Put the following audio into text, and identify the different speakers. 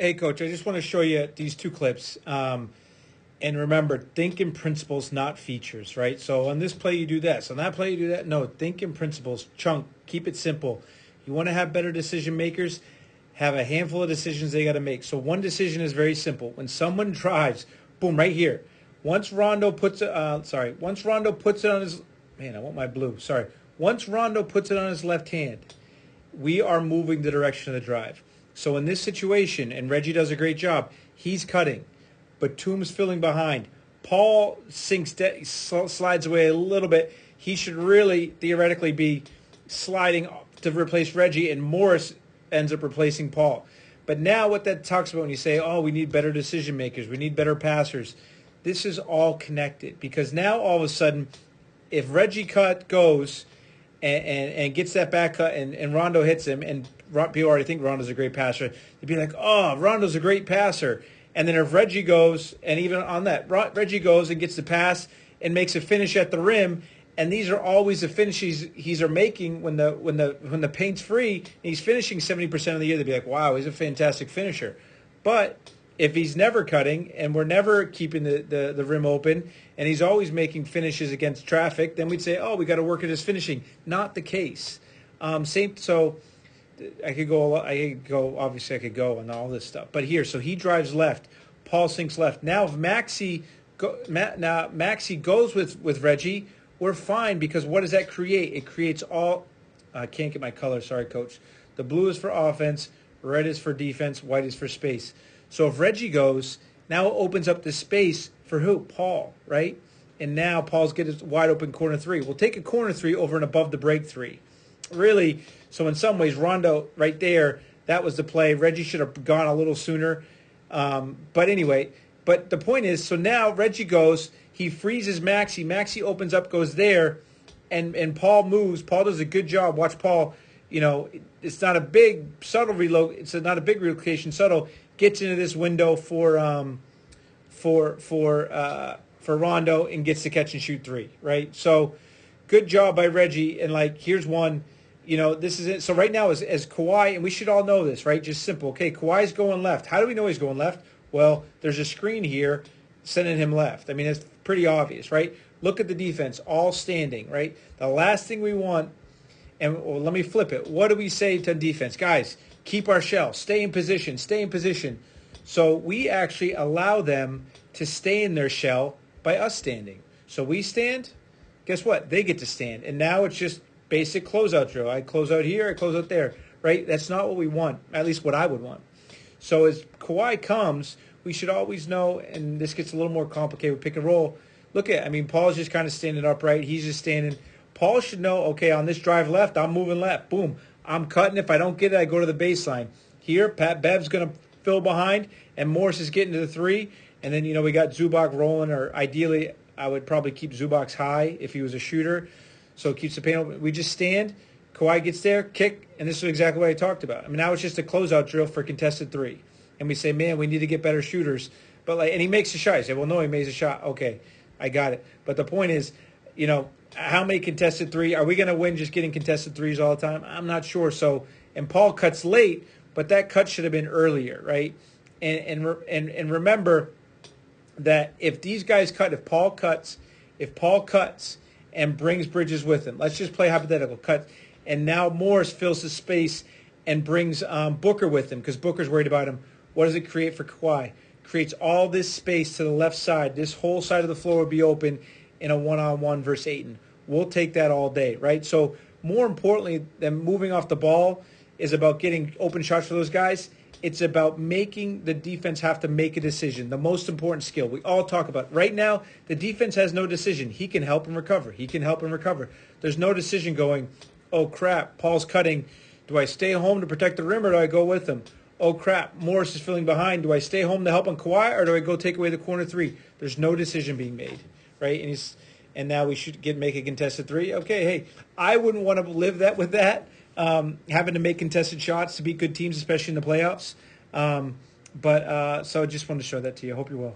Speaker 1: Hey, Coach, I just want to show you these two clips. And remember, think in principles, not features, right? So on this play, you do this. On that play, you do that. No, think in principles. Chunk, keep it simple. You want to have better decision makers, have a handful of decisions they got to make. So one decision is very simple. When someone drives, boom, right here. Once Rondo puts it on his, man, I want my blue. Sorry. Once Rondo puts it on his left hand, we are moving the direction of the drive. So in this situation, and Reggie does a great job, he's cutting. Batum's filling behind. Paul slides away a little bit. He should really theoretically be sliding to replace Reggie, and Morris ends up replacing Paul. But now what that talks about when you say, oh, we need better decision makers, we need better passers, this is all connected. Because now all of a sudden, if Reggie goes and gets that back cut and Rondo hits him, and people already think Rondo's a great passer, they'd be like, oh, Rondo's a great passer. And then if Reggie goes, and even on that, Reggie goes and gets the pass and makes a finish at the rim, and these are always the finishes he's making when the paint's free, and he's finishing 70% of the year, they'd be like, wow, he's a fantastic finisher. But if he's never cutting and we're never keeping the rim open and he's always making finishes against traffic, then we'd say, oh, we got to work at his finishing. Not the case. So I could go. Obviously, I could go on all this stuff. But here, so he drives left. Paul sinks left. Now, if Maxey goes with Reggie, we're fine because what does that create? It creates all. I can't get my color. Sorry, Coach. The blue is for offense. Red is for defense. White is for space. So if Reggie goes, now it opens up the space for who? Paul, right? And now Paul's getting his wide open corner three. We'll take a corner three over and above the break three. Really, so in some ways, Rondo right there, that was the play. Reggie should have gone a little sooner. But anyway, but the point is, so now Reggie goes, he freezes Maxey. Maxey opens up, goes there, and Paul moves. Paul does a good job. Watch Paul, it's not a big subtle reload. It's not a big relocation. Subtle gets into this window for Rondo and gets to catch and shoot three, right? So good job by Reggie. And here's one. This is it. So right now, as Kawhi, and we should all know this, right? Just simple. Okay, Kawhi's going left. How do we know he's going left? Well, there's a screen here sending him left. I mean, it's pretty obvious, right? Look at the defense, all standing, right? The last thing we want, and let me flip it. What do we say to defense? Guys, keep our shell. Stay in position. Stay in position. So we actually allow them to stay in their shell by us standing. So we stand. Guess what? They get to stand. And now it's just basic closeout drill. I close out here, I close out there, right? That's not what we want, at least what I would want. So as Kawhi comes, we should always know, and this gets a little more complicated with pick and roll. Paul's just kind of standing upright. He's just standing. Paul should know, okay, on this drive left, I'm moving left. Boom. I'm cutting. If I don't get it, I go to the baseline. Here, Pat Bev's going to fill behind, and Morris is getting to the three. And then, we got Zubac rolling, or ideally, I would probably keep Zubac high if he was a shooter. So it keeps the paint open. We just stand. Kawhi gets there, kick, and this is exactly what I talked about. Now it's just a closeout drill for contested three. And we say, man, we need to get better shooters. But and he makes a shot. You say, well, no, he makes a shot. Okay, I got it. But the point is, how many contested three? Are we going to win just getting contested threes all the time? I'm not sure. So, and Paul cuts late, but that cut should have been earlier, right? And remember that if these guys cut, if Paul cuts and brings Bridges with him. Let's just play hypothetical cut. And now Morris fills the space and brings Booker with him because Booker's worried about him. What does it create for Kawhi? Creates all this space to the left side. This whole side of the floor would be open in a one-on-one versus Ayton. We'll take that all day, right? So more importantly than moving off the ball is about getting open shots for those guys. It's about making the defense have to make a decision, the most important skill. We all talk about it. Right now, the defense has no decision. He can help and recover. There's no decision going, oh, crap, Paul's cutting. Do I stay home to protect the rim or do I go with him? Oh, crap, Morris is filling behind. Do I stay home to help on Kawhi or do I go take away the corner three? There's no decision being made, right? And now we should make a contested three. Okay, hey, I wouldn't want to live with that. Having to make contested shots to beat good teams, especially in the playoffs. So I just wanted to show that to you. I hope you're well.